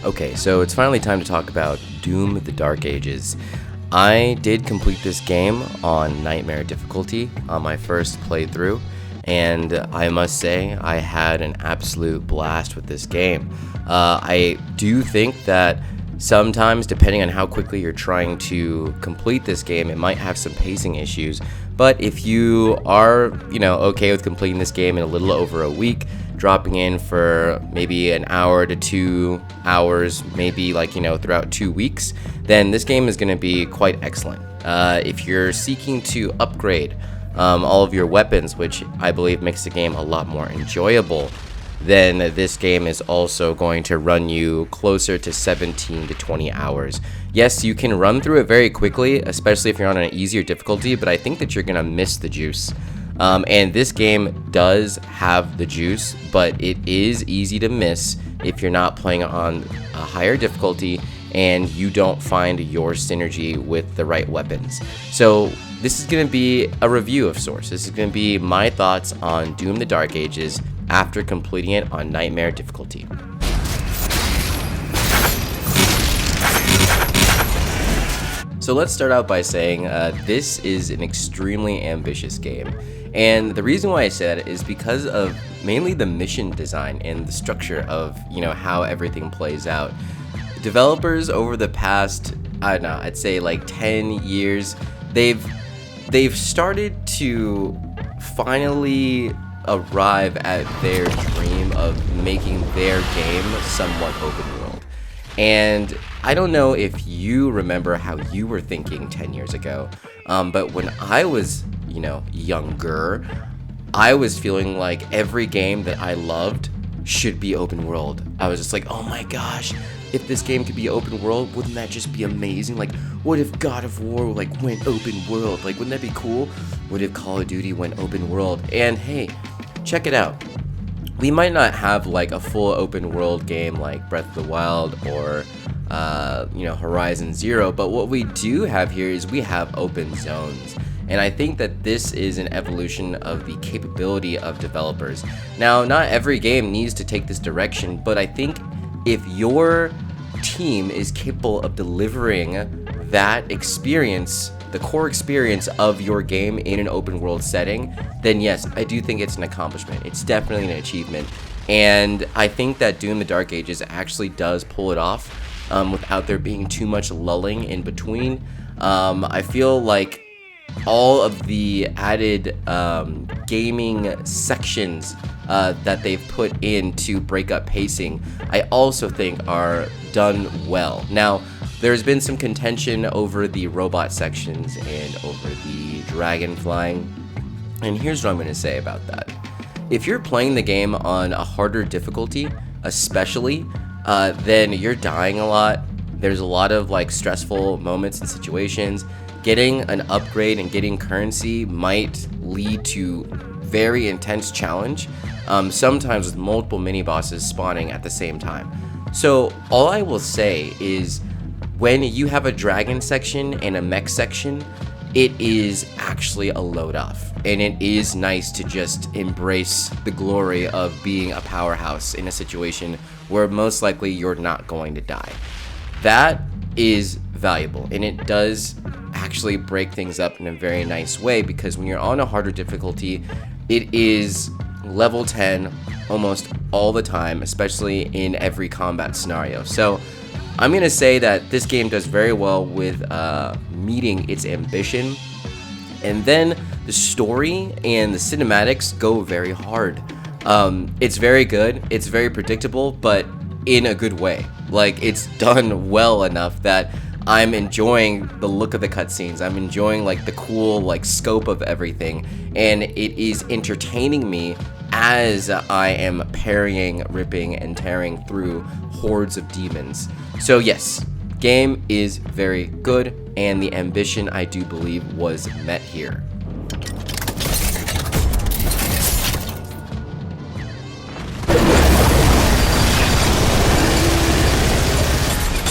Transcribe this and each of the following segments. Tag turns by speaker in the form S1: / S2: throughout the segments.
S1: Okay, so it's finally time to talk about Doom: The Dark Ages. I did complete this game on Nightmare difficulty on my first playthrough, and I must say I had an absolute blast with this game. I do think that sometimes, depending on how quickly you're trying to complete this game, it might have some pacing issues. But if you are, okay with completing this game in a little over a week, dropping in for maybe an hour to 2 hours, maybe throughout 2 weeks, then this game is going to be quite excellent. If you're seeking to upgrade all of your weapons, which I believe makes the game a lot more enjoyable, then this game is also going to run you closer to 17 to 20 hours. Yes, you can run through it very quickly, especially if you're on an easier difficulty, but I think that you're going to miss the juice. And this game does have the juice, but it is easy to miss if you're not playing on a higher difficulty and you don't find your synergy with the right weapons. So this is going to be a review of sorts. This is going to be my thoughts on Doom: The Dark Ages after completing it on Nightmare difficulty. So let's start out by saying this is an extremely ambitious game. And the reason why I say that is because of mainly the mission design and the structure of, how everything plays out. Developers over the past, I'd say 10 years, they've started to finally arrive at their dream of making their game somewhat open world. And I don't know if you remember how you were thinking 10 years ago, but when I was, younger, I was feeling like every game that I loved should be open world. I was just like, oh my gosh, if this game could be open world, wouldn't that just be amazing? Like, what if God of War went open world? Wouldn't that be cool? What if Call of Duty went open world? And hey, check it out. We might not have a full open world game like Breath of the Wild or Horizon Zero, but what we do have here is we have open zones. And I think that this is an evolution of the capability of developers. Now, not every game needs to take this direction, but I think if your team is capable of delivering that experience, the core experience of your game in an open world setting, then yes, I do think it's an accomplishment. It's definitely an achievement. And I think that Doom: The Dark Ages actually does pull it off without there being too much lulling in between. I feel like all of the added gaming sections that they've put in to break up pacing, I also think are done well. Now, there's been some contention over the robot sections and over the dragon flying, and here's what I'm going to say about that. If you're playing the game on a harder difficulty, especially, then you're dying a lot. There's a lot of stressful moments and situations. Getting an upgrade and getting currency might lead to very intense challenge, sometimes with multiple mini bosses spawning at the same time. So all I will say is when you have a dragon section and a mech section, it is actually a load off, and it is nice to just embrace the glory of being a powerhouse in a situation where most likely you're not going to die. That is valuable, and it does actually break things up in a very nice way, because when you're on a harder difficulty, it is level 10 almost all the time, especially in every combat scenario. So I'm going to say that this game does very well with meeting its ambition, and then the story and the cinematics go very hard. It's very good, it's very predictable, but in a good way. It's done well enough that I'm enjoying the look of the cutscenes. I'm enjoying the cool scope of everything, and it is entertaining me as I am parrying, ripping, and tearing through hordes of demons. So yes, game is very good, and the ambition, I do believe, was met here.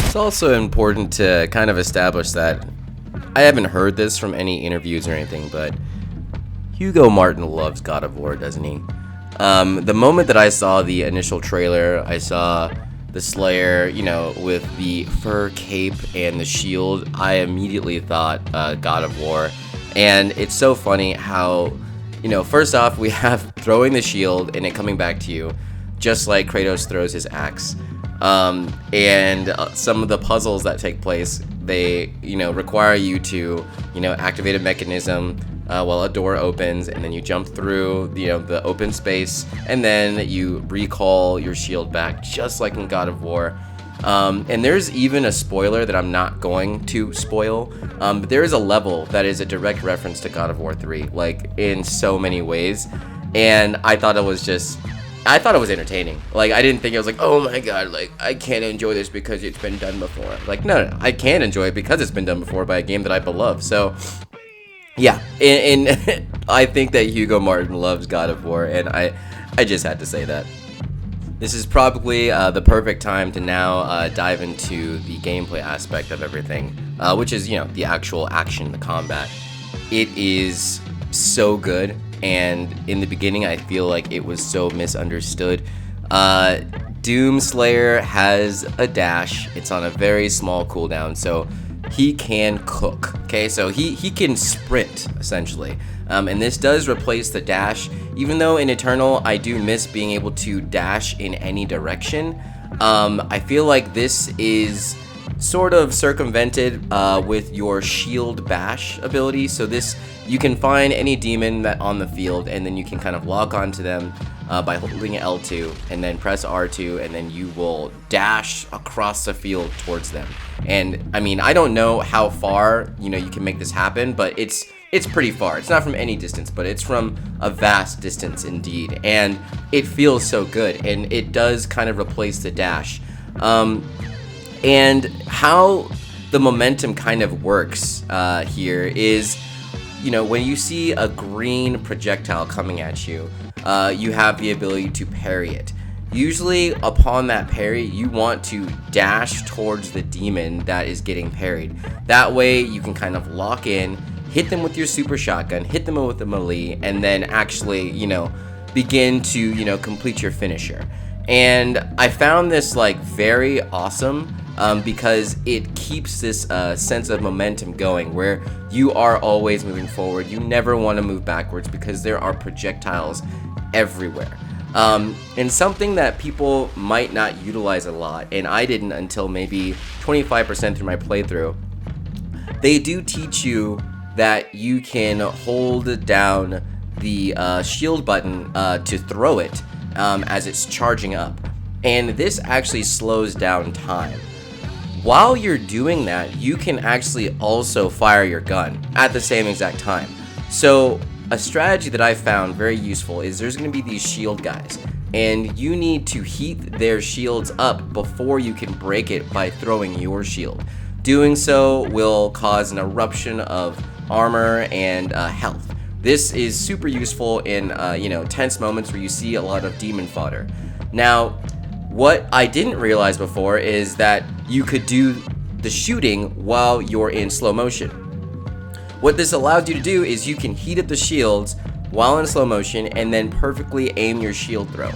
S1: It's also important to kind of establish that I haven't heard this from any interviews or anything, but Hugo Martin loves God of War, doesn't he? The moment that I saw the initial trailer, I saw the Slayer, you know, with the fur cape and the shield, I immediately thought God of War. And it's so funny how, you know, first off, we have throwing the shield and it coming back to you, just like Kratos throws his axe. And some of the puzzles that take place, they, you know, require you to, you know, activate a mechanism while a door opens, and then you jump through, you know, the open space, and then you recall your shield back, just like in God of War. And there's even a spoiler that I'm not going to spoil, but there is a level that is a direct reference to God of War 3, like in so many ways. And I thought it was entertaining. Like, I didn't think it was like, oh my god, like, I can't enjoy this because it's been done before. Like, no, I can enjoy it because it's been done before by a game that I love. So, yeah, and I think that Hugo Martin loves God of War, and I just had to say that. This is probably the perfect time to now dive into the gameplay aspect of everything, which is, you know, the actual action, the combat. It is so good, and in the beginning I feel like it was so misunderstood. Doom Slayer has a dash. It's on a very small cooldown, so he can cook. Okay, so he can sprint essentially, and this does replace the dash. Even though in Eternal I do miss being able to dash in any direction, I feel like this is sort of circumvented with your shield bash ability. So this, you can find any demon that on the field, and then you can kind of lock onto them by holding L2 and then press R2, and then you will dash across the field towards them. And I mean, I don't know how far, you know, you can make this happen, but it's pretty far. It's not from any distance, but it's from a vast distance indeed, and it feels so good, and it does kind of replace the dash. And how the momentum kind of works here is, you know, when you see a green projectile coming at you, you have the ability to parry it. Usually upon that parry, you want to dash towards the demon that is getting parried. That way you can kind of lock in, hit them with your super shotgun, hit them with the melee, and then actually, you know, begin to, you know, complete your finisher. And I found this like very awesome because it keeps this sense of momentum going, where you are always moving forward. You never want to move backwards because there are projectiles everywhere. And something that people might not utilize a lot, and I didn't until maybe 25% through my playthrough, they do teach you that you can hold down the shield button to throw it as it's charging up, and this actually slows down time. While you're doing that, you can actually also fire your gun at the same exact time. So a strategy that I found very useful is there's going to be these shield guys, and you need to heat their shields up before you can break it by throwing your shield. Doing so will cause an eruption of armor and health. This is super useful in you know, tense moments where you see a lot of demon fodder. Now, what I didn't realize before is that you could do the shooting while you're in slow motion. What this allows you to do is you can heat up the shields while in slow motion and then perfectly aim your shield throw.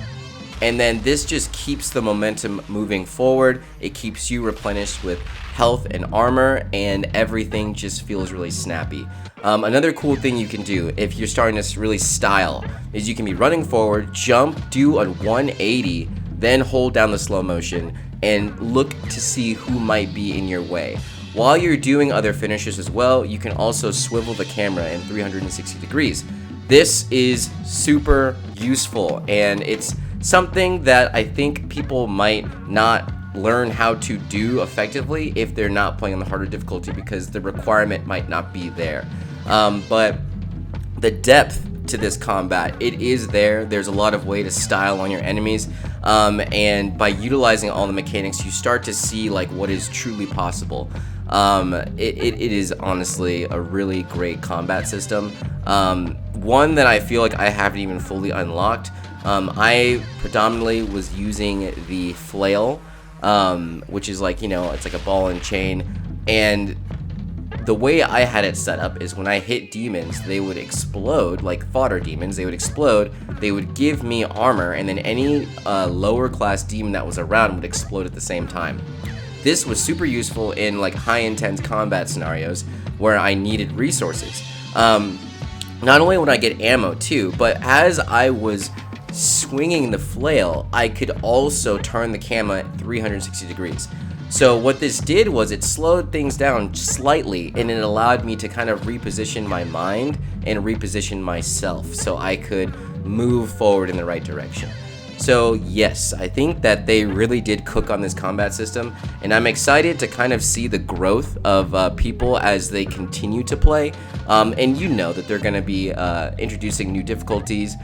S1: And then this just keeps the momentum moving forward. It keeps you replenished with health and armor, and everything just feels really snappy. Another cool thing you can do if you're starting to really style is you can be running forward, jump, do a 180, then hold down the slow motion and look to see who might be in your way. While you're doing other finishes as well, you can also swivel the camera in 360 degrees. This is super useful, and it's something that I think people might not learn how to do effectively if they're not playing on the harder difficulty, because the requirement might not be there. But the depth to this combat, it is there. There's a lot of way to style on your enemies, and by utilizing all the mechanics, you start to see like what is truly possible. It is honestly a really great combat system, one that I feel like I haven't even fully unlocked. I predominantly was using the flail, which is like, you know, it's like a ball and chain, and the way I had it set up is when I hit demons, they would explode, like fodder demons, they would explode, they would give me armor, and then any lower class demon that was around would explode at the same time. This was super useful in like high intense combat scenarios where I needed resources. Not only would I get ammo too, but as I was swinging the flail, I could also turn the camera at 360 degrees. So what this did was it slowed things down slightly, and it allowed me to kind of reposition my mind and reposition myself so I could move forward in the right direction. So yes, I think that they really did cook on this combat system, and I'm excited to kind of see the growth of people as they continue to play. And you know that they're going to be introducing new difficulties.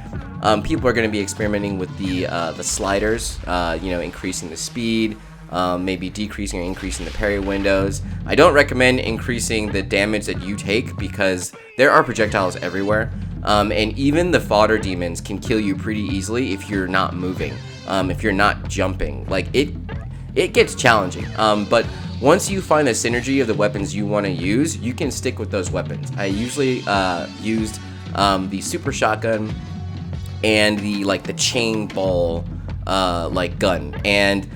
S1: People are going to be experimenting with the sliders, increasing the speed, maybe decreasing or increasing the parry windows. I don't recommend increasing the damage that you take because there are projectiles everywhere. And even the fodder demons can kill you pretty easily if you're not moving, if you're not jumping. Like it gets challenging. But once you find the synergy of the weapons you want to use, you can stick with those weapons. I usually used the super shotgun and the chain ball gun. And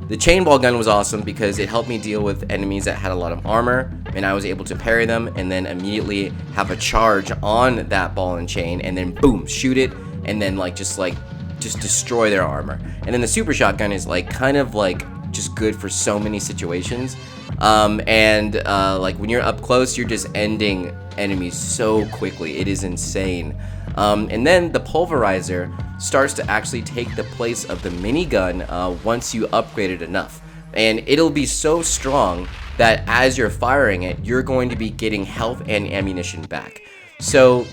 S1: the chain ball gun was awesome because it helped me deal with enemies that had a lot of armor, and I was able to parry them and then immediately have a charge on that ball and chain, and then boom, shoot it, and then just destroy their armor. And then the super shotgun is just good for so many situations. When you're up close, you're just ending enemies so quickly. It is insane. And then the pulverizer starts to actually take the place of the minigun once you upgrade it enough. And it'll be so strong that as you're firing it, you're going to be getting health and ammunition back. So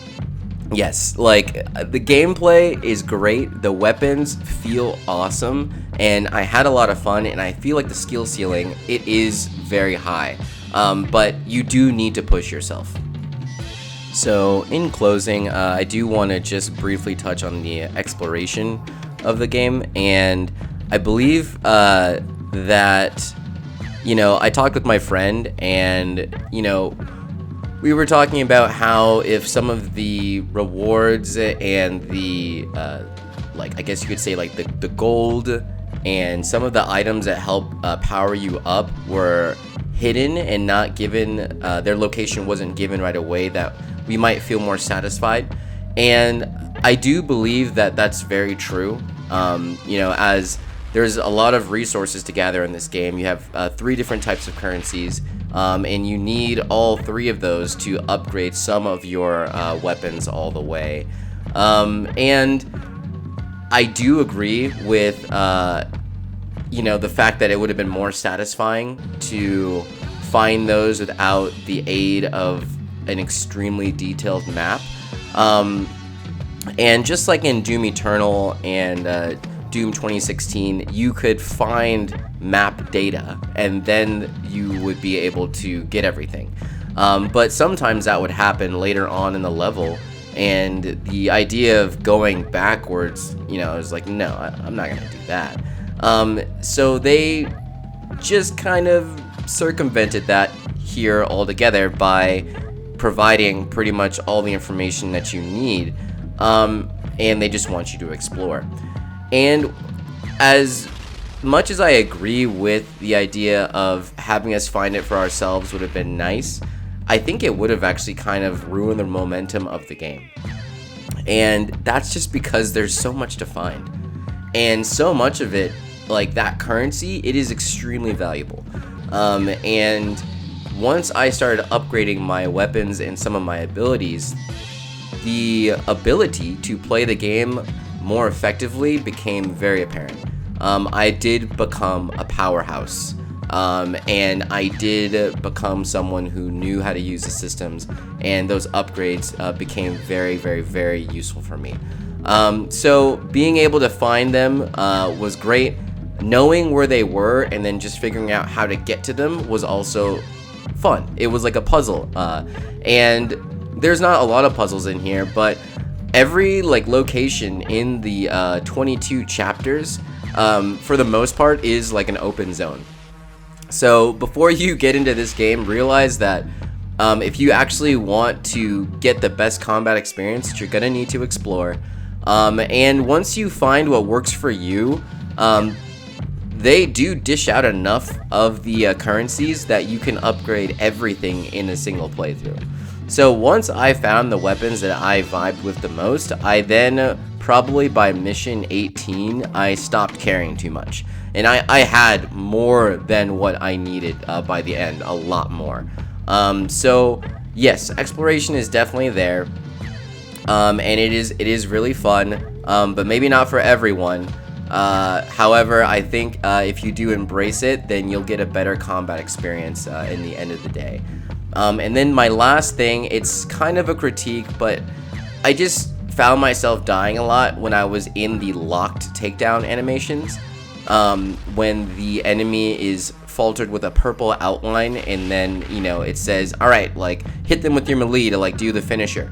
S1: yes, the gameplay is great, the weapons feel awesome, and I had a lot of fun, and I feel like the skill ceiling, it is very high. But you do need to push yourself. So in closing, I do want to just briefly touch on the exploration of the game, and I believe that, I talked with my friend, and, we were talking about how if some of the rewards and the, I guess you could say the gold and some of the items that help power you up were hidden and not given, their location wasn't given right away, that we might feel more satisfied. And I do believe that that's very true. As there's a lot of resources to gather in this game. You have 3 different types of currencies, and you need all 3 of those to upgrade some of your weapons all the way. And I do agree with the fact that it would have been more satisfying to find those without the aid of an extremely detailed map. And just like in Doom Eternal and Doom 2016, you could find map data and then you would be able to get everything. But sometimes that would happen later on in the level, and the idea of going backwards, I was like, no, I'm not gonna do that. So they just kind of circumvented that here altogether by providing pretty much all the information that you need, and they just want you to explore. And as much as I agree with the idea of having us find it for ourselves would have been nice, I think it would have actually kind of ruined the momentum of the game. And that's just because there's so much to find, and so much of it, that currency, it is extremely valuable. And once I started upgrading my weapons and some of my abilities, the ability to play the game more effectively became very apparent. I did become a powerhouse, and I did become someone who knew how to use the systems, and those upgrades became very, very, very useful for me. So being able to find them was great. Knowing where they were and then just figuring out how to get to them was also fun. It was like a puzzle, and there's not a lot of puzzles in here, but every location in the 22 chapters, for the most part, is like an open zone. So before you get into this game, realize that If you actually want to get the best combat experience, you're gonna need to explore. And once you find what works for you, they do dish out enough of the currencies that you can upgrade everything in a single playthrough. So once I found the weapons that I vibed with the most, I then, probably by mission 18, I stopped caring too much. And I had more than what I needed by the end, a lot more. So yes, exploration is definitely there. And it is really fun, but maybe not for everyone. However, I think if you do embrace it, then you'll get a better combat experience in the end of the day. And then my last thing, it's kind of a critique, but I just found myself dying a lot when I was in the locked takedown animations. When the enemy is faltered with a purple outline, and then, you know, it says, all right, like, hit them with your melee to, like, do the finisher.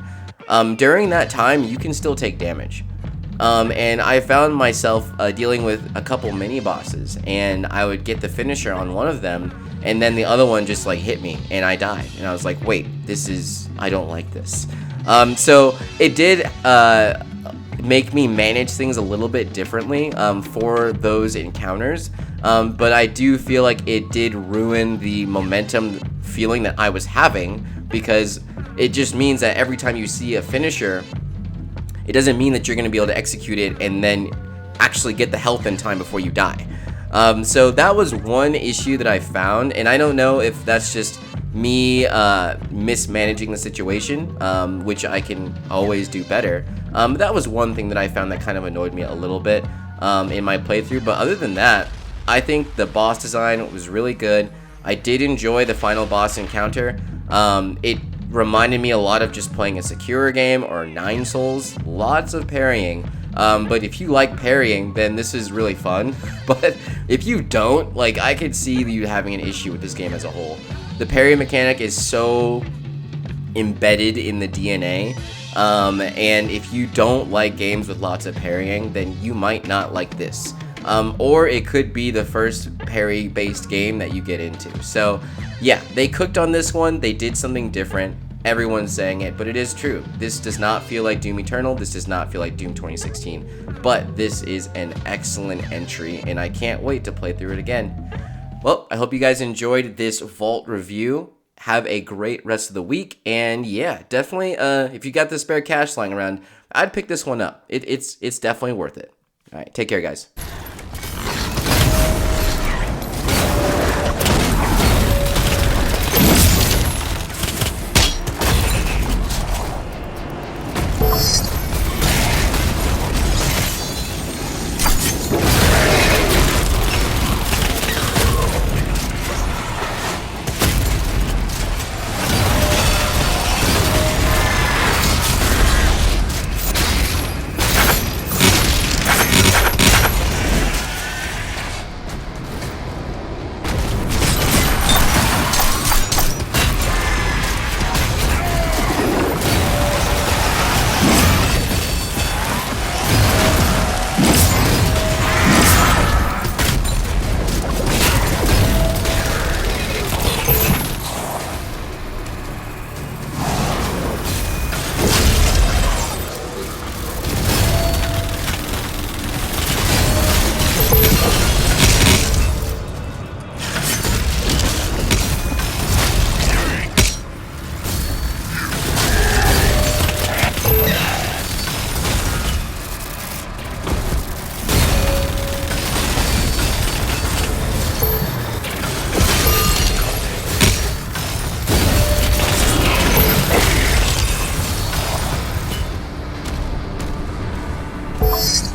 S1: During that time, you can still take damage. And I found myself dealing with a couple mini bosses, and I would get the finisher on one of them, and then the other one just like hit me and I died, and I was like, wait, I don't like this. So it did make me manage things a little bit differently for those encounters, but I do feel like it did ruin the momentum feeling that I was having, because it just means that every time you see a finisher, it doesn't mean that you're going to be able to execute it and then actually get the health in time before you die. So that was one issue that I found, and I don't know if that's just me mismanaging the situation, which I can always do better. But that was one thing that I found that kind of annoyed me a little bit in my playthrough. But other than that, I think the boss design was really good. I did enjoy the final boss encounter. It reminded me a lot of just playing a Secure game or Nine Souls. Lots of parrying. But if you like parrying, then this is really fun. But if you don't, like, I could see you having an issue with this game as a whole. The parry mechanic is so embedded in the DNA, and if you don't like games with lots of parrying, then you might not like this. Or it could be the first parry-based game that you get into. So yeah, they cooked on this one. They did something different. Everyone's saying it, but it is true. This does not feel like Doom Eternal. This does not feel like Doom 2016. But this is an excellent entry, and I can't wait to play through it again. Well, I hope you guys enjoyed this Vault review. Have a great rest of the week, and yeah, definitely, if you got the spare cash lying around, I'd pick this one up. It's definitely worth it. All right, take care, guys.
S2: You